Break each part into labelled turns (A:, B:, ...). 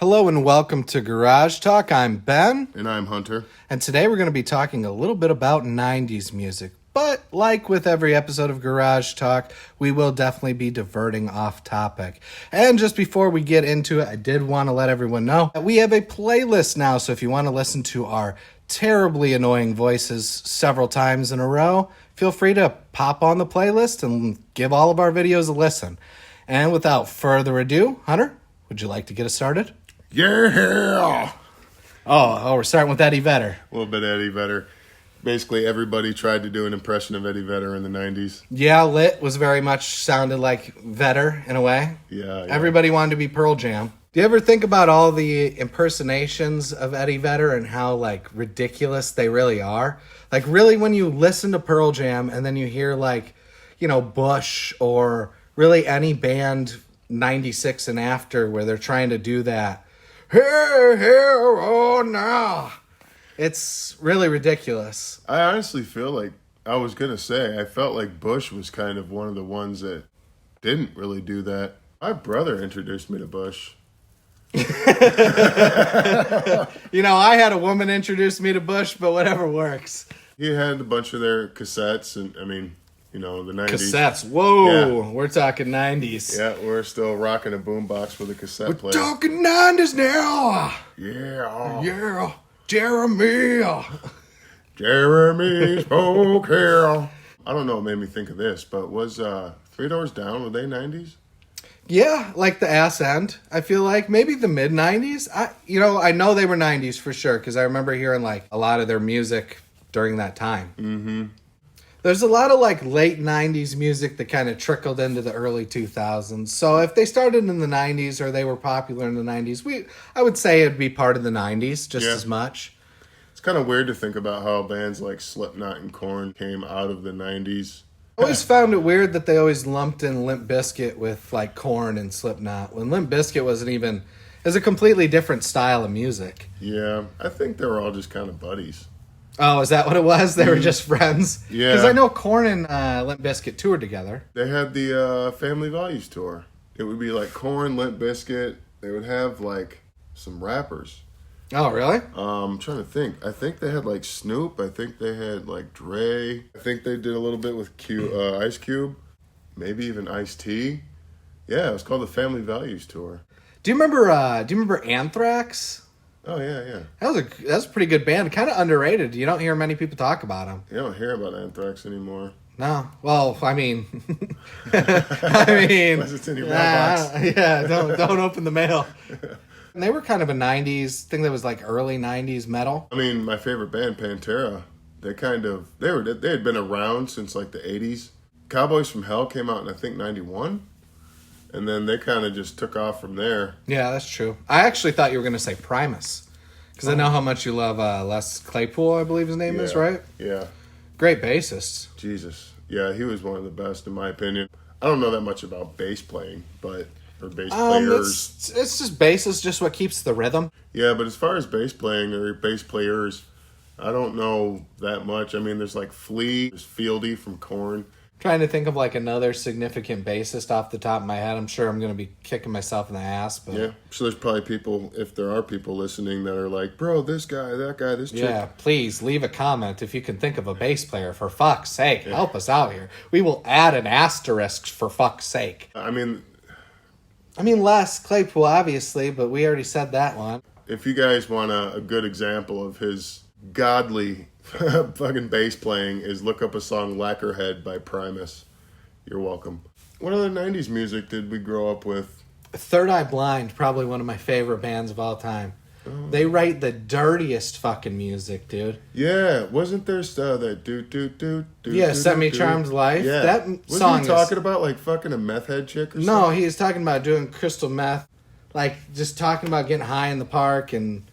A: Hello and welcome to Garage Talk. I'm Ben.
B: And I'm Hunter.
A: And today we're going to be talking a little bit about 90s music. But like with every episode of Garage Talk, we will definitely be diverting off topic. And just before we get into it, I did want to let everyone know that we have a playlist now. So if you want to listen to our terribly annoying voices several times in a row, feel free to pop on the playlist and give all of our videos a listen. And without further ado, Hunter, would you like to get us started?
B: Yeah!
A: Oh, we're starting with Eddie Vedder.
B: A little bit Eddie Vedder. Basically, everybody tried to do an impression of Eddie Vedder in the 90s.
A: Yeah, Lit was very much sounded like Vedder in a way.
B: Yeah.
A: Everybody wanted to be Pearl Jam. Do you ever think about all the impersonations of Eddie Vedder and how, like, ridiculous they really are? Like, really, when you listen to Pearl Jam and then you hear, like, you know, Bush or really any band 96 and after where they're trying to do that, here, oh, now. It's really ridiculous.
B: I honestly feel like, I was going to say, I felt like Bush was kind of one of the ones that didn't really do that. My brother introduced me to Bush.
A: You know, I had a woman introduce me to Bush, but whatever works.
B: He had a bunch of their cassettes, and I mean, you know, the 90s.
A: Cassettes. Whoa,
B: Yeah.
A: We're talking 90s.
B: Yeah, we're still rocking a boombox with a cassette
A: We're
B: player.
A: talking 90s now.
B: Yeah.
A: Yeah, Jeremy.
B: Jeremy spoke here. I don't know what made me think of this, but was Three Doors Down, were they 90s?
A: Yeah, like the ass end, I feel like. Maybe the mid-90s. I know they were 90s for sure, because I remember hearing, like, a lot of their music during that time.
B: Mm-hmm.
A: There's a lot of, like, late 90s music that kind of trickled into the early 2000s. So if they started in the 90s or they were popular in the 90s, I would say it'd be part of the 90s just as much.
B: It's kind of weird to think about how bands like Slipknot and Korn came out of the 90s.
A: I always found it weird that they always lumped in Limp Bizkit with, like, Korn and Slipknot, when Limp Bizkit wasn't even... It was a completely different style of music.
B: Yeah, I think they were all just kind of buddies.
A: Oh, is that what it was? They were just friends?
B: Yeah.
A: Because I know Korn and Limp Bizkit toured together.
B: They had the Family Values tour. It would be like Korn, Limp Bizkit. They would have like some rappers.
A: Oh, really?
B: I'm trying to think. I think they had like Snoop. I think they had like Dre. I think they did a little bit with Ice Cube. Maybe even Ice-T. Yeah, it was called the Family Values tour.
A: Do you remember Anthrax?
B: Oh, yeah.
A: That was a pretty good band. Kind of underrated. You don't hear many people talk about them.
B: You don't hear about Anthrax anymore.
A: No. Well, I mean...
B: Unless it's in your mailbox.
A: Yeah, don't open the mail. And they were kind of a 90s thing that was like early 90s metal.
B: I mean, my favorite band, Pantera, they had been around since like the 80s. Cowboys from Hell came out in, I think, 91. And then they kind of just took off from there.
A: Yeah, that's true. I actually thought you were going to say Primus. Because I know how much you love Les Claypool, I believe his name is, right?
B: Yeah.
A: Great bassist.
B: Jesus. Yeah, he was one of the best, in my opinion. I don't know that much about bass playing, or bass players.
A: It's just bass is just what keeps the rhythm.
B: Yeah, but as far as bass playing or bass players, I don't know that much. I mean, there's like Flea, there's Fieldy from Korn.
A: Trying to think of like another significant bassist off the top of my head. I'm sure I'm going to be kicking myself in the ass. But
B: yeah, so there's probably people, if there are people listening that are like, bro, this guy, that guy, this chick.
A: Yeah, please leave a comment if you can think of a bass player. For fuck's sake, help us out here. We will add an asterisk for fuck's sake.
B: I mean,
A: Les Claypool, obviously, but we already said that one.
B: If you guys want a good example of his godly fucking bass playing, is look up a song Lacquerhead by Primus. You're welcome. What other 90s music did we grow up with?
A: Third Eye Blind, probably one of my favorite bands of all time. Oh. They write the dirtiest fucking music, dude.
B: Yeah, wasn't there that do
A: Yeah, Semi-Charmed Life.
B: Yeah.
A: That
B: wasn't he talking about like fucking a meth head chick or something?
A: No, he was talking about doing crystal meth. Like just talking about getting high in the park, and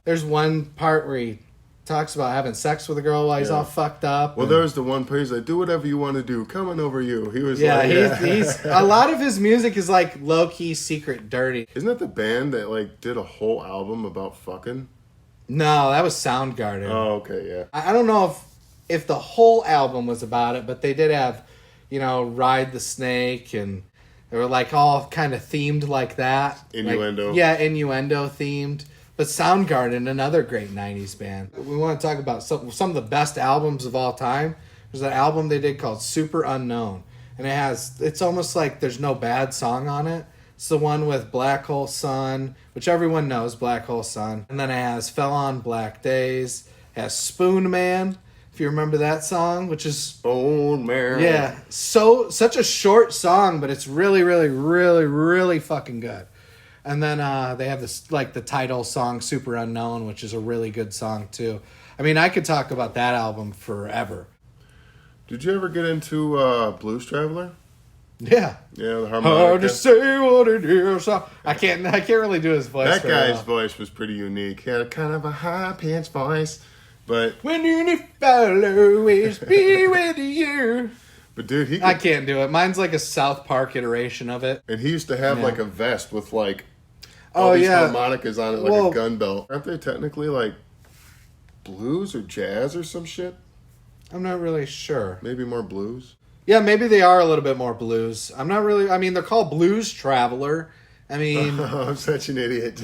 A: there's one part where he talks about having sex with a girl while he's all fucked up.
B: Well, there was the one part he's like, do whatever you want to do, coming over you. He was
A: he's a lot of his music is like low-key secret dirty.
B: Isn't that the band that like did a whole album about fucking?
A: No, that was Soundgarden.
B: Oh, okay, yeah.
A: I don't know if the whole album was about it, but they did have, Ride the Snake, and They were like all kind of themed like that.
B: Innuendo.
A: Like, yeah, innuendo themed. But Soundgarden, another great 90s band. We want to talk about some of the best albums of all time. There's an album they did called Super Unknown. And it's almost like there's no bad song on it. It's the one with Black Hole Sun, which everyone knows, Black Hole Sun. And then it has Fell on Black Days. It has Spoon Man, if you remember that song, which is...
B: Spoon Man.
A: Yeah. Such a short song, but it's really, really, really, really fucking good. And then they have this, like, the title song, Super Unknown, which is a really good song, too. I mean, I could talk about that album forever.
B: Did you ever get into Blues Traveler?
A: Yeah.
B: Yeah, the harmonica.
A: Hard to say what it is. I can't really do his voice.
B: That
A: very
B: guy's
A: well.
B: voice was pretty unique. He had kind of a high-pitched voice, but...
A: When you follow is be with you.
B: But dude,
A: I can't do it. Mine's like a South Park iteration of it.
B: And he used to have like a vest with like
A: all
B: these
A: yeah.
B: harmonicas on it, like a gun belt. Aren't they technically like blues or jazz or some shit?
A: I'm not really sure.
B: Maybe more blues.
A: Yeah, maybe they are a little bit more blues. I'm not really... I mean, they're called Blues Traveler. I mean...
B: Oh, I'm such an idiot.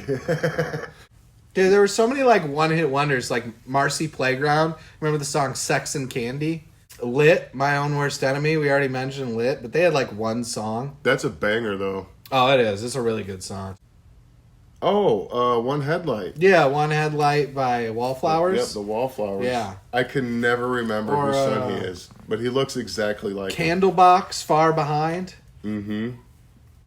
A: Dude, there were so many, like, one-hit wonders, like Marcy Playground. Remember the song Sex and Candy? Lit, My Own Worst Enemy. We already mentioned Lit, but they had, like, one song.
B: That's a banger, though.
A: Oh, it is. It's a really good song.
B: Oh, One Headlight.
A: Yeah, One Headlight by Wallflowers.
B: Yep, the Wallflowers.
A: Yeah.
B: I can never remember whose son he is, but he looks exactly like him.
A: Candlebox, Far Behind.
B: Mm-hmm.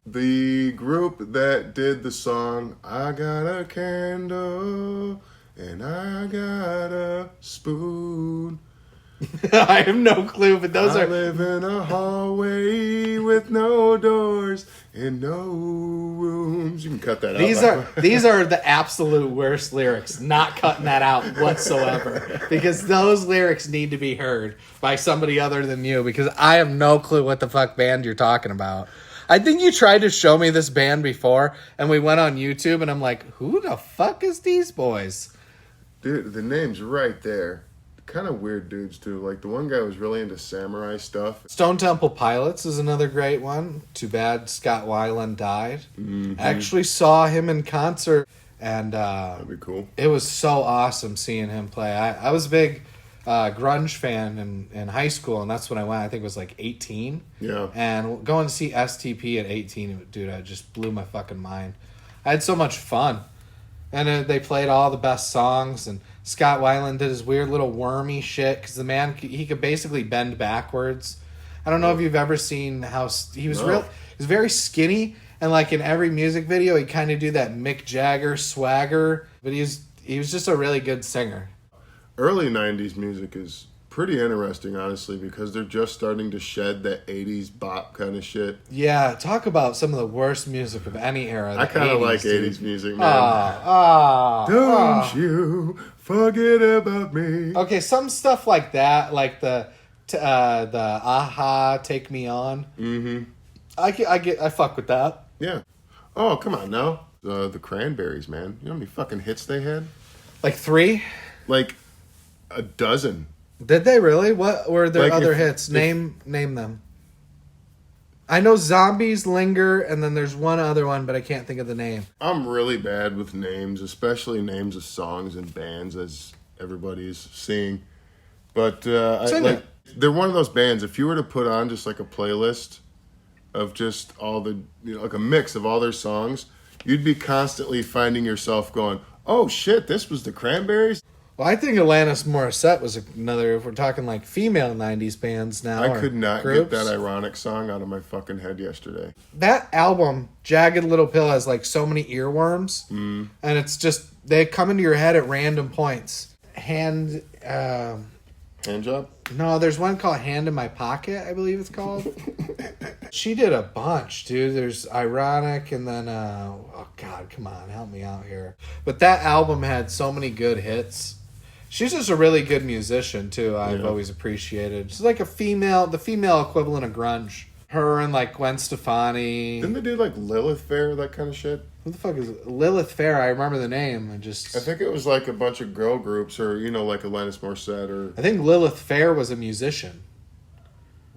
B: The group that did the song, I got a candle and I got a spoon.
A: I have no clue, but those
B: I
A: are...
B: live in a hallway with no doors and no rooms. You can cut that out.
A: These are the absolute worst lyrics. Not cutting that out whatsoever. Because those lyrics need to be heard by somebody other than you, because I have no clue what the fuck band you're talking about. I think you tried to show me this band before, and we went on YouTube, and I'm like, who the fuck is these boys?
B: Dude, the name's right there. Kind of weird dudes, too. Like, the one guy was really into samurai stuff.
A: Stone Temple Pilots is another great one. Too bad Scott Weiland died.
B: Mm-hmm.
A: I actually saw him in concert, and
B: That'd be cool.
A: it was so awesome seeing him play. I was a big grunge fan in high school, and that's when I went. I think it was like 18.
B: Yeah.
A: And going to see STP at 18, dude, it just blew my fucking mind. I had so much fun. And they played all the best songs, and Scott Weiland did his weird little wormy shit, because the man, he could basically bend backwards. I don't know if you've ever seen how he was he was very skinny, and like in every music video, he kind of do that Mick Jagger swagger, but he was just a really good singer.
B: Early 90s music is pretty interesting, honestly, because they're just starting to shed that 80s bop kind of shit.
A: Yeah, talk about some of the worst music of any era.
B: I kind of like 80s
A: dude.
B: music, man. Don't you forget about me.
A: Okay, some stuff like that, like the Aha, Take Me On.
B: Mm-hmm.
A: I fuck with that.
B: Yeah. Oh, come on now. The Cranberries, man. You know how many fucking hits they had?
A: Like 3?
B: Like a dozen.
A: Did they really? What were their
B: Like
A: other hits? Name them. I know Zombies, Linger, and then there's one other one, but I can't think of the name.
B: I'm really bad with names, especially names of songs and bands, as everybody's seeing. But they're one of those bands. If you were to put on just like a playlist of just all the, like a mix of all their songs, you'd be constantly finding yourself going, "Oh shit, this was the Cranberries."
A: Well, I think Alanis Morissette was another, if we're talking like female 90s bands now.
B: I could not
A: groups.
B: get that ironic song out of my fucking head yesterday.
A: That album, Jagged Little Pill, has like so many earworms. And it's just, they come into your head at random points.
B: Hand job?
A: No, there's one called Hand in My Pocket, I believe it's called. She did a bunch, dude. There's Ironic, and then, oh God, come on, help me out here. But that album had so many good hits. She's just a really good musician, too. I've always appreciated. She's like the female equivalent of grunge. Her and like Gwen Stefani.
B: Didn't they do like Lilith Fair, that kind of shit?
A: Who the fuck is Lilith Fair? I remember the name.
B: I think it was like a bunch of girl groups, or like Alanis Morissette, or
A: I think Lilith Fair was a musician.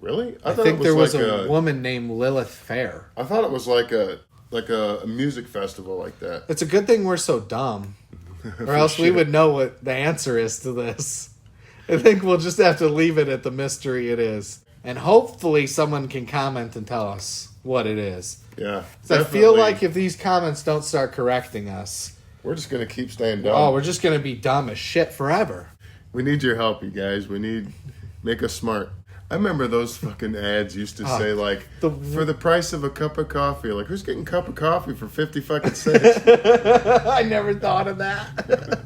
B: Really?
A: I think there was a woman named Lilith Fair.
B: I thought it was like a music festival like that.
A: It's a good thing we're so dumb. Or else we would know what the answer is to this. I think we'll just have to leave it at the mystery it is. And hopefully someone can comment and tell us what it is.
B: Yeah.
A: I feel like if these comments don't start correcting us,
B: we're just going to keep staying dumb.
A: Oh, we're just going to be dumb as shit forever.
B: We need your help, you guys. Make us smart. I remember those fucking ads used to say, like, for the price of a cup of coffee. Like, who's getting a cup of coffee for 50 fucking cents?
A: I never thought of that.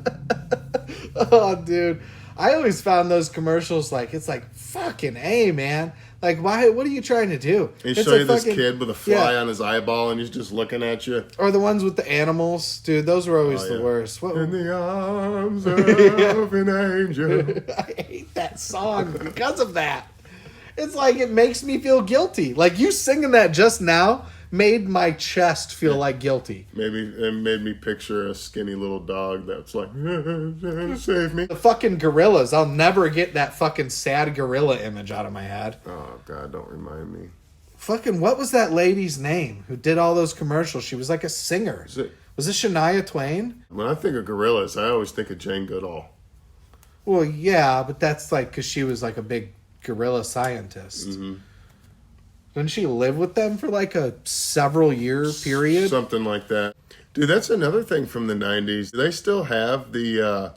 A: Oh, dude. I always found those commercials it's like, fucking A, man. Like, why? What are you trying to do?
B: They show you this kid with a fly on his eyeball and he's just looking at you.
A: Or the ones with the animals. Dude, those were always the worst.
B: In the arms of an angel.
A: I hate that song because of that. It's like, it makes me feel guilty. Like, you singing that just now made my chest feel like guilty.
B: Maybe it made me picture a skinny little dog that's like, save me.
A: The fucking gorillas. I'll never get that fucking sad gorilla image out of my head.
B: Oh, God, don't remind me.
A: Fucking, what was that lady's name who did all those commercials? She was like a singer. Was it Shania Twain?
B: When I think of gorillas, I always think of Jane Goodall.
A: Well, yeah, but that's like because she was like a big gorilla scientist.
B: Mm-hmm.
A: Didn't she live with them for like a several year period?
B: Something like that. Dude, that's another thing from the 90s. Do they still have the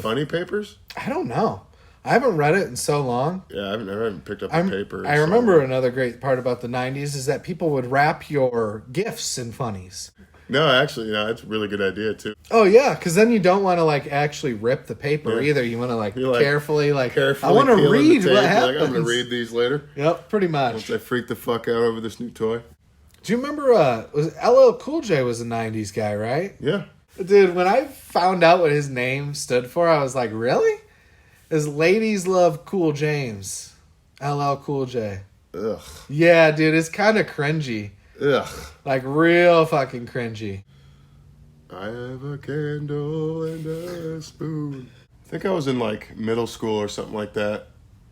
B: funny papers?
A: I don't know. I haven't read it in so long.
B: Yeah, I haven't picked up the paper.
A: I remember another great part about the 90s is that people would wrap your gifts in funnies.
B: No, actually, that's a really good idea, too.
A: Oh, yeah, because then you don't want to, actually rip the paper either. You want to, carefully, I want to read what happens.
B: I'm going to read these later.
A: Yep, pretty much.
B: Once I freak the fuck out over this new toy.
A: Do you remember, was LL Cool J was a 90s guy, right?
B: Yeah.
A: Dude, when I found out what his name stood for, I was like, really? Is Ladies Love Cool James. LL Cool J.
B: Ugh.
A: Yeah, dude, it's kind of cringy.
B: Ugh.
A: Like, real fucking cringy.
B: I have a candle and a spoon. I think I was in, middle school or something like that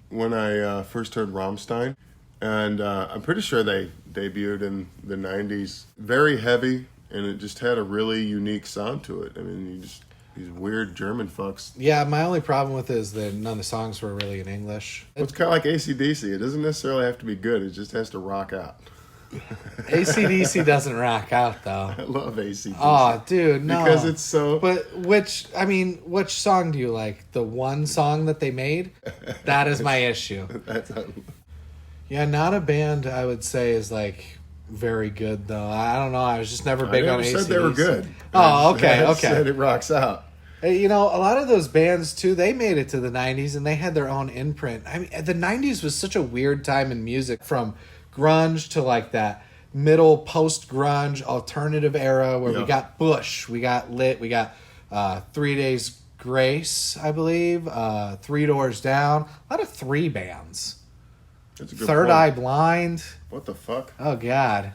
B: when I first heard Rammstein. And I'm pretty sure they debuted in the 90s. Very heavy, and it just had a really unique sound to it. I mean, these weird German fucks.
A: Yeah, my only problem with it is that none of the songs were really in English.
B: It's kind of like AC/DC. It doesn't necessarily have to be good. It just has to rock out.
A: AC/DC doesn't rock out, though.
B: I love AC/DC.
A: Oh, dude, no.
B: Because it's so...
A: But which song do you like? The one song that they made? That is my issue. Yeah, not a band, I would say, is, very good, though. I don't know. I was just never big on AC/DC.
B: I said they were good.
A: Oh, okay.
B: I said it rocks out.
A: You know, a lot of those bands, too, they made it to the 90s, and they had their own imprint. I mean, the 90s was such a weird time in music, from grunge to, that middle post-grunge alternative era where we got Bush, we got Lit, we got 3 Days Grace, I believe, Three Doors Down. A lot of three bands.
B: That's a good
A: Third
B: point.
A: Eye Blind.
B: What the fuck?
A: Oh, God.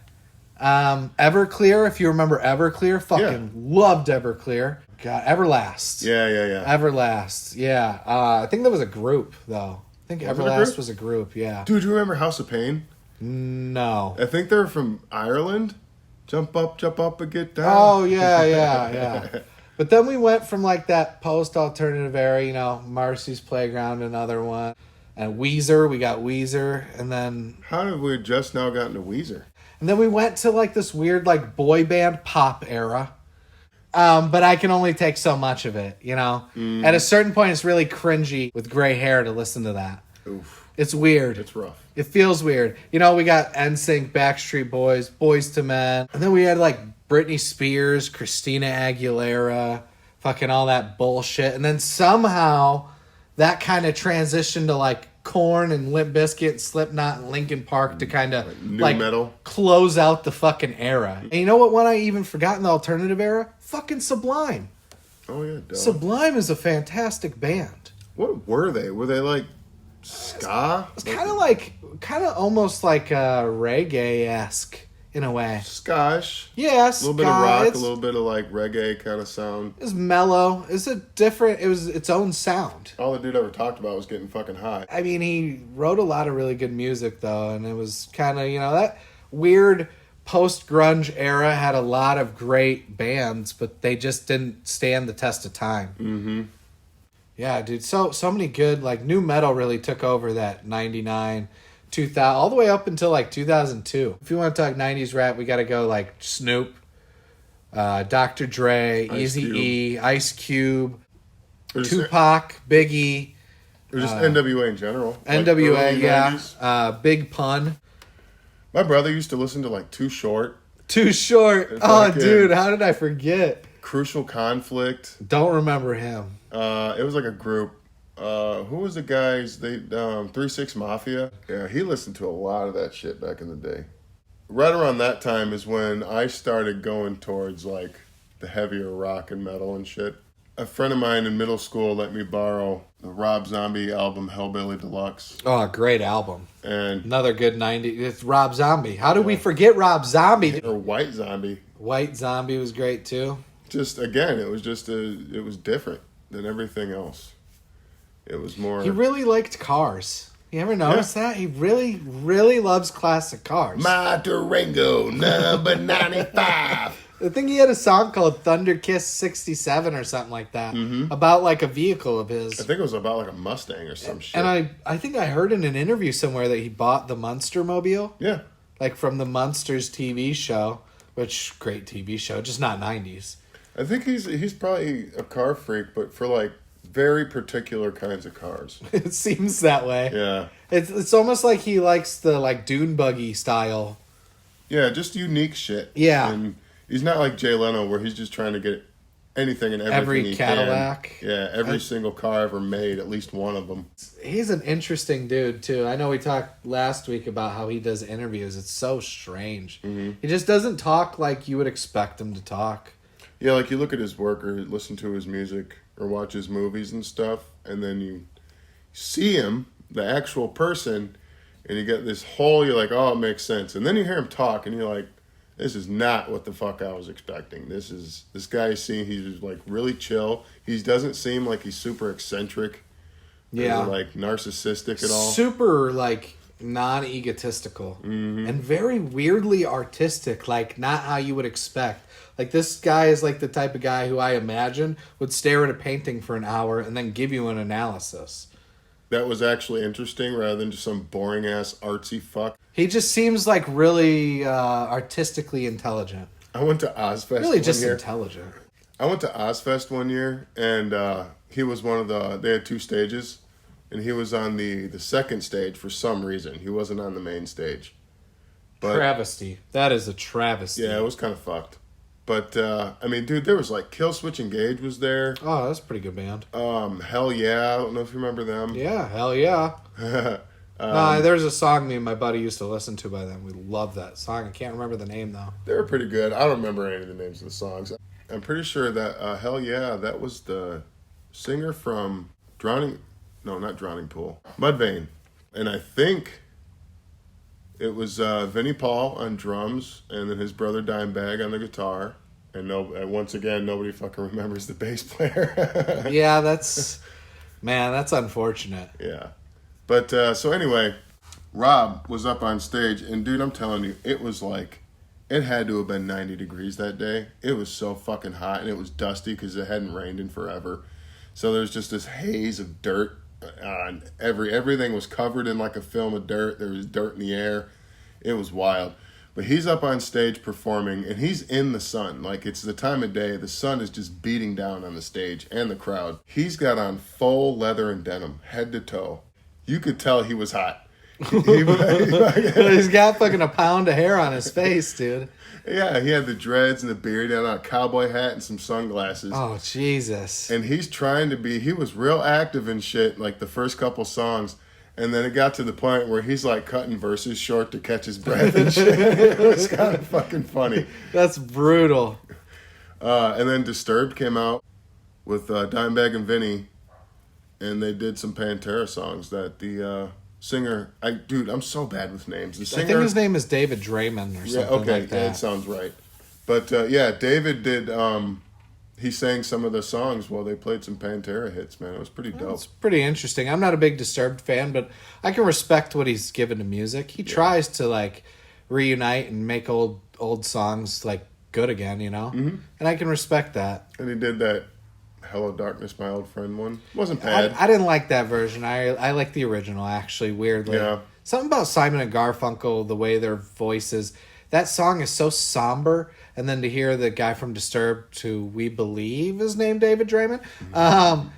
A: Everclear, if you remember Everclear. Fucking loved Everclear. God, Everlast.
B: Yeah.
A: Everlast, yeah. I think that was a group, though. I think Everlast was a group, yeah.
B: Dude, do you remember House of Pain?
A: No.
B: I think they're from Ireland. Jump up and get down.
A: Oh, yeah. But then we went from that post-alternative era, Marcy's Playground, another one. And Weezer, we got Weezer, and then...
B: How have we just now gotten to Weezer?
A: And then we went to this weird boy band pop era. But I can only take so much of it, At a certain point, it's really cringy with gray hair to listen to that.
B: Oof.
A: It's weird.
B: It's rough.
A: It feels weird. We got NSYNC, Backstreet Boys, Boyz II Men. And then we had Britney Spears, Christina Aguilera, fucking all that bullshit. And then somehow that kind of transitioned to Korn and Limp Bizkit and Slipknot and Linkin Park to kind of
B: new metal,
A: close out the fucking era. And you know what one I even forgot in the alternative era? Fucking Sublime.
B: Oh yeah, duh.
A: Sublime is a fantastic band.
B: What were they? Were they ska?
A: It's kind of almost reggae-esque in a way.
B: Skosh.
A: Yeah,
B: A little bit of rock, a little bit of like reggae kind of sound.
A: It's mellow. It's it was its own sound.
B: All the dude ever talked about was getting fucking high.
A: I mean, he wrote a lot of really good music, though, and it was kind of, that weird post-grunge era had a lot of great bands, but they just didn't stand the test of time.
B: Mm-hmm.
A: Yeah, dude, so many good, like, new metal really took over that 99, 2000, all the way up until, like, 2002. If you want to talk 90s rap, we got to go, like, Snoop, Dr. Dre, Eazy-E, Ice Cube, Tupac, Biggie.
B: Or just NWA in general.
A: NWA,
B: like
A: yeah. Big Pun.
B: My brother used to listen to like Too Short.
A: Too Short. Oh, dude, how did I forget?
B: Crucial Conflict.
A: Don't remember him.
B: It was like a group. Who was the guys? 3-6 Mafia. Yeah, he listened to a lot of that shit back in the day. Right around that time is when I started going towards like the heavier rock and metal and shit. A friend of mine in middle school let me borrow the Rob Zombie album Hellbilly Deluxe.
A: Oh, great album.
B: And
A: another good 90s. It's Rob Zombie. How did we forget Rob Zombie?
B: Or White Zombie.
A: White Zombie was great too.
B: Just again, it was different than everything else. It was more.
A: He really liked cars. You ever notice that? He really, really loves classic cars.
B: My Durango number 95.
A: I think he had a song called Thunder Kiss 67 or something like that. Mm-hmm. About like a vehicle of his.
B: I think it was about like a Mustang or some shit.
A: And I think I heard in an interview somewhere that he bought the Munster Mobile.
B: Yeah.
A: Like from the Munsters TV show, which great TV show, just not 90s.
B: I think he's probably a car freak, but for like very particular kinds of cars.
A: It seems that way.
B: Yeah.
A: It's almost like he likes the like dune buggy style.
B: Yeah, just unique shit.
A: Yeah.
B: And he's not like Jay Leno where he's just trying to get anything and everything
A: every
B: he
A: Cadillac.
B: Can. Yeah, every single car ever made, at least one of them.
A: He's an interesting dude too. I know we talked last week about how he does interviews. It's so strange. Mm-hmm. He just doesn't talk like you would expect him to talk.
B: Yeah, like you look at his work or listen to his music or watch his movies and stuff, and then you see him, the actual person, and you get this whole, you're like, oh, it makes sense. And then you hear him talk, and you're like, this is not what the fuck I was expecting. This guy he's like really chill. He doesn't seem like he's super eccentric.
A: Yeah.
B: Or like narcissistic at all.
A: Super like non-egotistical. Mm-hmm. And very weirdly artistic, like not how you would expect. Like this guy is like the type of guy who I imagine would stare at a painting for an hour and then give you an analysis.
B: That was actually interesting rather than just some boring ass artsy fuck.
A: He just seems like really artistically intelligent.
B: I went to Ozfest
A: really just
B: one year.
A: Intelligent.
B: I went to Ozfest one year, and he was they had 2 stages, and he was on the second stage for some reason. He wasn't on the main stage. But,
A: travesty. That is a travesty.
B: Yeah, it was kind of fucked. But, I mean, dude, there was like Killswitch Engage was there.
A: Oh, that's a pretty good band.
B: Hell Yeah. I don't know if you remember them.
A: Yeah, hell yeah. There's a song me and my buddy used to listen to by them. We love that song. I can't remember the name, though.
B: They were pretty good. I don't remember any of the names of the songs. I'm pretty sure that Hell Yeah, that was the singer from not Drowning Pool, Mudvayne. And I think it was Vinnie Paul on drums, and then his brother Dimebag on the guitar. And once again, nobody fucking remembers the bass player.
A: Yeah, that's unfortunate.
B: Yeah. But, so anyway, Rob was up on stage, and dude, I'm telling you, it was like, it had to have been 90 degrees that day. It was so fucking hot, and it was dusty because it hadn't rained in forever. So there's just this haze of dirt on everything was covered in like a film of dirt. There was dirt in the air. It was wild. But he's up on stage performing, and he's in the sun. Like, it's the time of day. The sun is just beating down on the stage and the crowd. He's got on full leather and denim, head to toe. You could tell he was hot.
A: He's got fucking a pound of hair on his face, dude.
B: Yeah, he had the dreads and the beard. He had on a cowboy hat and some sunglasses.
A: Oh, Jesus.
B: And he was real active and shit, like the first couple songs. And then it got to the point where he's like cutting verses short to catch his breath and shit. It was kind of fucking funny.
A: That's brutal.
B: And then Disturbed came out with Dimebag and Vinny. And they did some Pantera songs that the singer. Dude, I'm so bad with names. The singer,
A: I think his name is David Draymond or something like that.
B: Yeah, it sounds right. But yeah, David did. He sang some of the songs while they played some Pantera hits. Man, it was pretty dope.
A: It's pretty interesting. I'm not a big Disturbed fan, but I can respect what he's given to music. He tries to like reunite and make old songs like good again, you know. Mm-hmm. And I can respect that.
B: And he did that "Hello Darkness, My Old Friend" one. Wasn't bad.
A: I didn't like that version. I like the original actually. Weirdly,
B: yeah.
A: Something about Simon and Garfunkel, the way their voices. That song is so somber, and then to hear the guy from Disturbed, who we believe is named David Draymond,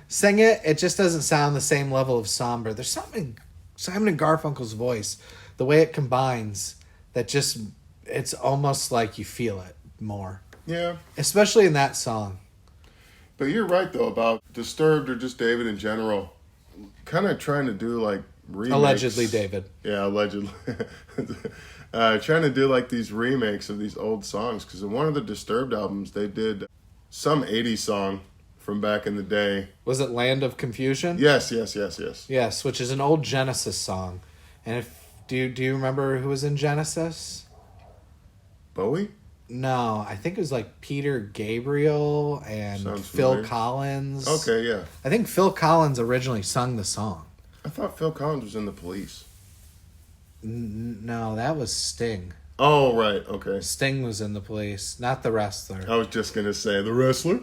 A: sing it, it just doesn't sound the same level of somber. There's something in Simon and Garfunkel's voice, the way it combines, that just, it's almost like you feel it more.
B: Yeah.
A: Especially in that song.
B: But you're right, though, about Disturbed or just David in general. Kind of trying to do, like, remakes.
A: Allegedly David.
B: Yeah, allegedly. Trying to do like these remakes of these old songs, because in one of the Disturbed albums they did some 80s song from back in the day.
A: Was it Land of Confusion?
B: Yes.
A: Yes, which is an old Genesis song. And do you remember who was in Genesis?
B: Bowie?
A: No, I think it was like Peter Gabriel and
B: Sounds
A: Phil
B: familiar.
A: Collins.
B: Okay, yeah.
A: I think Phil Collins originally sung the song.
B: I thought Phil Collins was in the Police.
A: No, that was Sting.
B: Oh, right, okay.
A: Sting was in the Police, not the wrestler.
B: I was just going to say, the wrestler?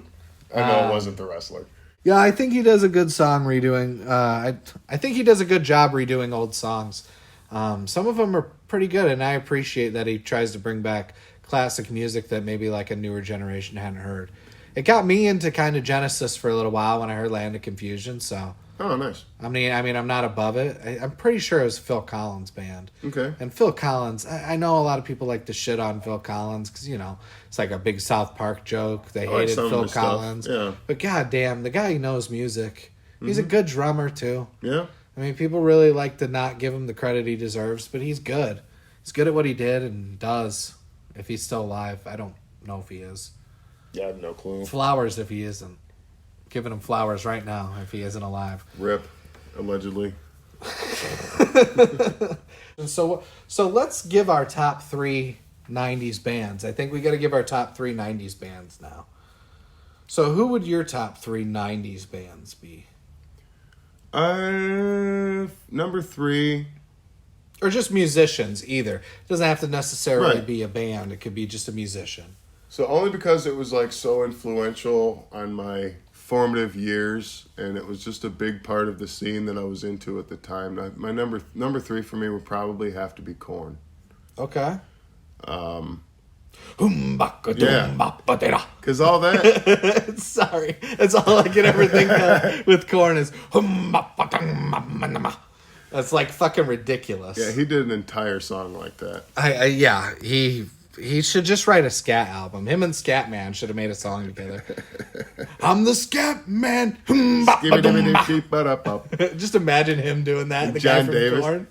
B: I know it wasn't the wrestler.
A: Yeah, I think he does a good song redoing. I think he does a good job redoing old songs. Some of them are pretty good, and I appreciate that he tries to bring back classic music that maybe like a newer generation hadn't heard. It got me into kind of Genesis for a little while when I heard Land of Confusion, so...
B: Oh, nice.
A: I mean, I'm not above it. I'm pretty sure it was Phil Collins' band.
B: Okay.
A: And Phil Collins, I know a lot of people like to shit on Phil Collins because, you know, it's like a big South Park joke. They
B: like
A: hated
B: some of
A: Phil
B: his stuff.
A: Collins.
B: Yeah.
A: But goddamn, the guy knows music. He's a good drummer, too.
B: Yeah.
A: I mean, people really like to not give him the credit he deserves, but he's good. He's good at what he did and does. If he's still alive, I don't know if he is.
B: Yeah, I have no clue.
A: Flowers if he isn't. Giving him flowers right now if he isn't alive.
B: Rip, allegedly.
A: And so let's give our top 3 90s bands. I think we got to give our top 3 90s bands now. So who would your top 3 90s bands be?
B: Number 3.
A: Or just musicians, either. It doesn't have to necessarily
B: Right.
A: be a band. It could be just a musician.
B: So only because it was like so influential on my formative years, and it was just a big part of the scene that I was into at the time. My number 3 for me would probably have to be Korn.
A: Okay.
B: Yeah, because all that.
A: Sorry. That's all I can ever think of with Korn is that's like fucking ridiculous.
B: Yeah, he did an entire song like that.
A: He should just write a scat album. Him and Scatman should have made a song together. I'm the Scat Man. Just imagine him doing that. The
B: John
A: guy from
B: Davis.
A: Korn.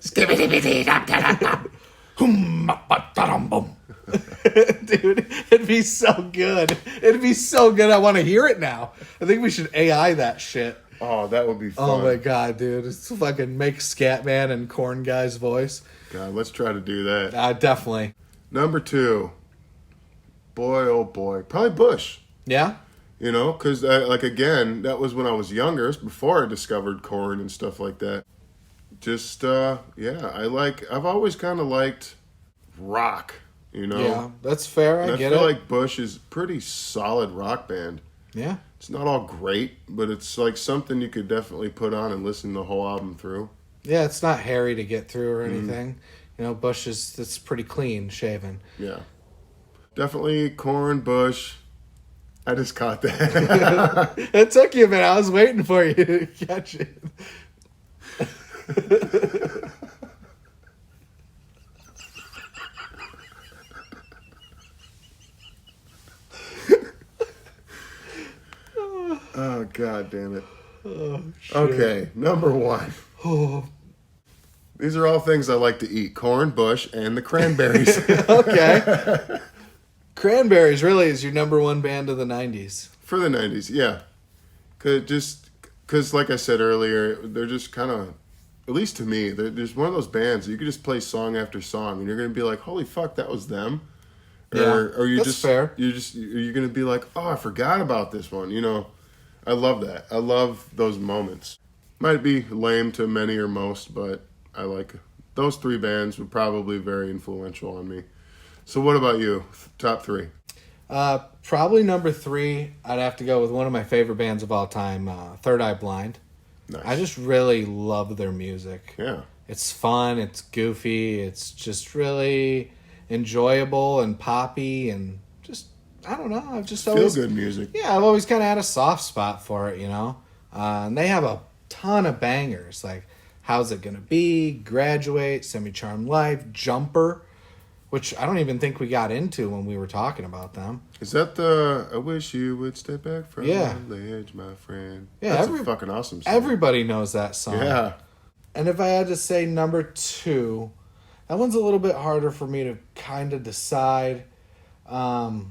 A: Dude, it'd be so good. It'd be so good. I want to hear it now. I think we should AI that shit.
B: Oh, that would be fun.
A: Oh my god, dude. It's fucking make Scatman and Korn guy's voice.
B: God, let's try to do that.
A: Definitely.
B: Number 2. Boy, oh boy. Probably Bush.
A: Yeah?
B: You know, because, like, again, that was when I was younger. It was before I discovered Korn and stuff like that. Just, I've always kind of liked rock, you know?
A: Yeah, that's fair. I get it.
B: I feel like Bush is a pretty solid rock band.
A: Yeah.
B: It's not all great, but it's like something you could definitely put on and listen the whole album through.
A: Yeah, it's not hairy to get through or anything. You know, Bush it's pretty clean shaven.
B: Yeah. Definitely Korn, Bush. I just caught that.
A: It took you a minute. I was waiting for you to catch it.
B: Oh, God damn it.
A: Oh, shit.
B: Okay, number 1.
A: Oh.
B: These are all things I like to eat. Corn, Bush, and the Cranberries.
A: Okay. Cranberries really is your number 1 band of the 90s.
B: For the 90s, yeah. Because like I said earlier, they're just kind of at least to me, there's one of those bands that you could just play song after song, and you're gonna be like, "Holy fuck, that was them." Or you
A: that's
B: just
A: fair.
B: you're gonna be like, "Oh, I forgot about this one." You know, I love that. I love those moments. Might be lame to many or most, but I like those three bands were probably very influential on me. So what about you? Top three?
A: Probably number 3, I'd have to go with one of my favorite bands of all time, Third Eye Blind.
B: Nice.
A: I just really love their music.
B: Yeah.
A: It's fun, it's goofy, it's just really enjoyable and poppy and just, I don't know, I've just
B: Feel
A: always...
B: good music.
A: Yeah, I've always kind of had a soft spot for it, you know? And they have a ton of bangers, like How's It Gonna Be, Graduate, Semi-Charmed Life, Jumper, which I don't even think we got into when we were talking about them.
B: Is that the I wish you would step back from
A: Yeah.
B: the ledge, my friend?
A: Yeah,
B: That's a fucking awesome song.
A: Everybody knows that song.
B: Yeah.
A: And if I had to say number 2, that one's a little bit harder for me to kind of decide.
B: The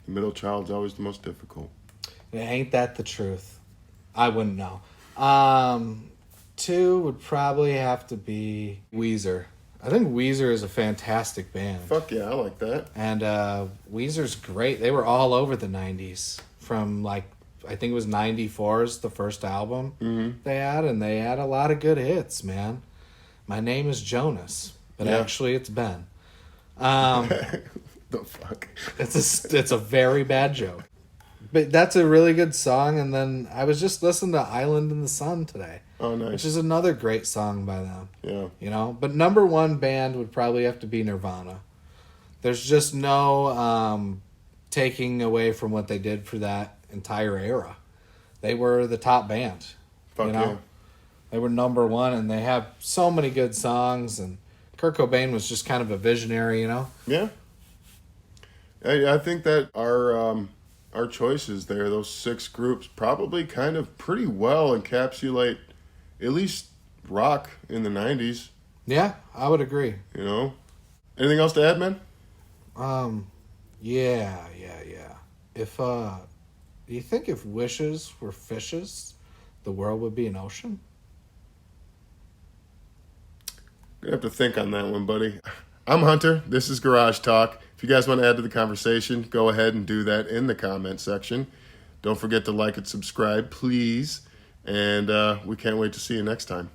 B: middle child's always the most difficult.
A: Ain't that the truth? I wouldn't know. 2 would probably have to be Weezer. I think Weezer is a fantastic band.
B: Fuck yeah, I like that.
A: And Weezer's great. They were all over the 90s. From, like, I think it was 94's the first album they had. And they had a lot of good hits, man. My Name is Jonas. But actually, it's Ben.
B: The fuck?
A: It's a very bad joke. But that's a really good song. And then I was just listening to Island in the Sun today.
B: Oh, nice.
A: Which is another great song by them.
B: Yeah.
A: You know? But number 1 band would probably have to be Nirvana. There's just no taking away from what they did for that entire era. They were the top band.
B: Fuck
A: you know?
B: yeah.
A: They were number 1, and they have so many good songs. And Kurt Cobain was just kind of a visionary, you know?
B: Yeah. I think that our choices there, those 6 groups, probably kind of pretty well encapsulate at least rock in the 90s.
A: Yeah, I would agree.
B: You know? Anything else to add, man?
A: Yeah. If, do you think if wishes were fishes, the world would be an ocean?
B: Gonna have to think on that one, buddy. I'm Hunter. This is Garage Talk. If you guys want to add to the conversation, go ahead and do that in the comment section. Don't forget to like and subscribe, please. And we can't wait to see you next time.